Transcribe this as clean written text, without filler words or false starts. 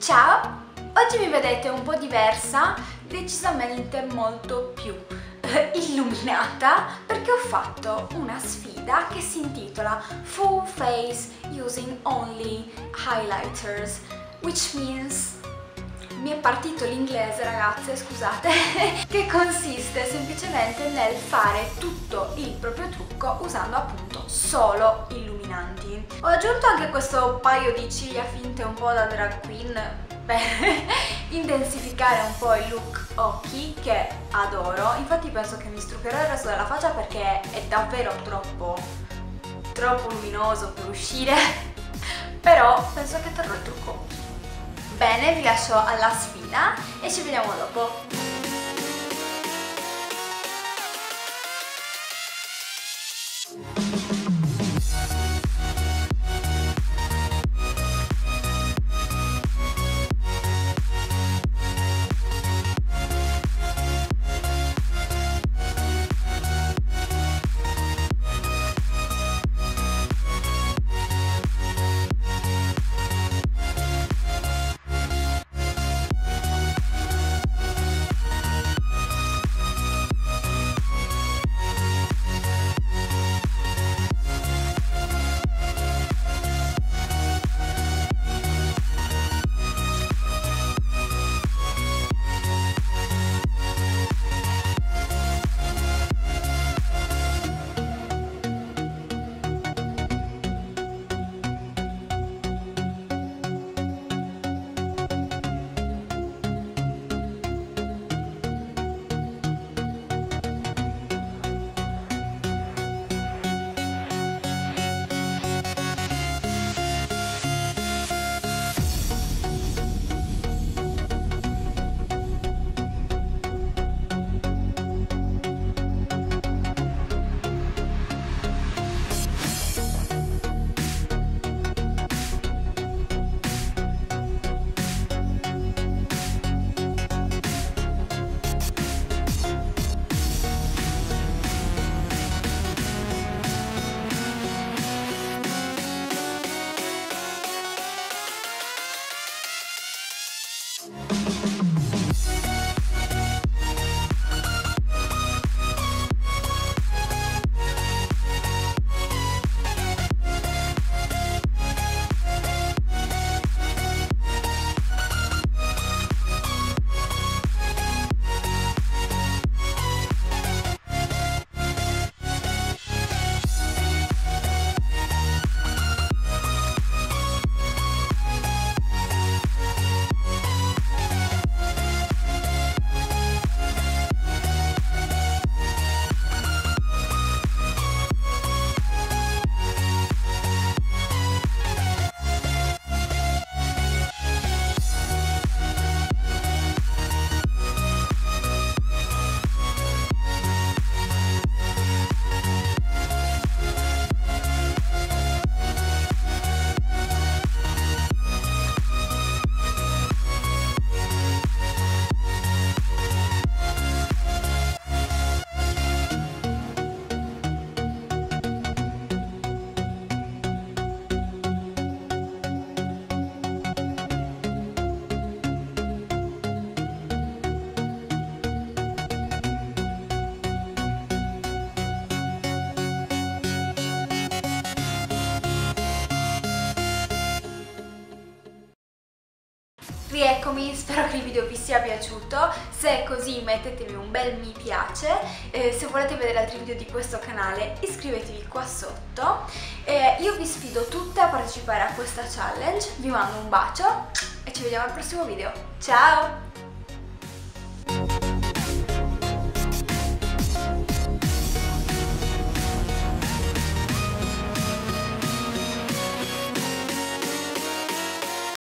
Ciao! Oggi mi vedete un po' diversa, decisamente molto più illuminata, perché ho fatto una sfida che si intitola Full Face Using Only Highlighters, which means... mi è partito l'inglese, ragazze, scusate, che consiste semplicemente nel fare tutto il proprio trucco usando appunto solo illuminanti. Ho aggiunto anche questo paio di ciglia finte un po' da drag queen per intensificare un po' il look occhi, che adoro. Infatti penso che mi struccherò il resto della faccia perché è davvero troppo luminoso per uscire, però penso che terrò il trucco. Bene, vi lascio alla sfida e ci vediamo dopo. Rieccomi, spero che il video vi sia piaciuto. Se è così mettetemi un bel mi piace, se volete vedere altri video di questo canale iscrivetevi qua sotto. Io vi sfido tutte a partecipare a questa challenge, vi mando un bacio e ci vediamo al prossimo video. Ciao!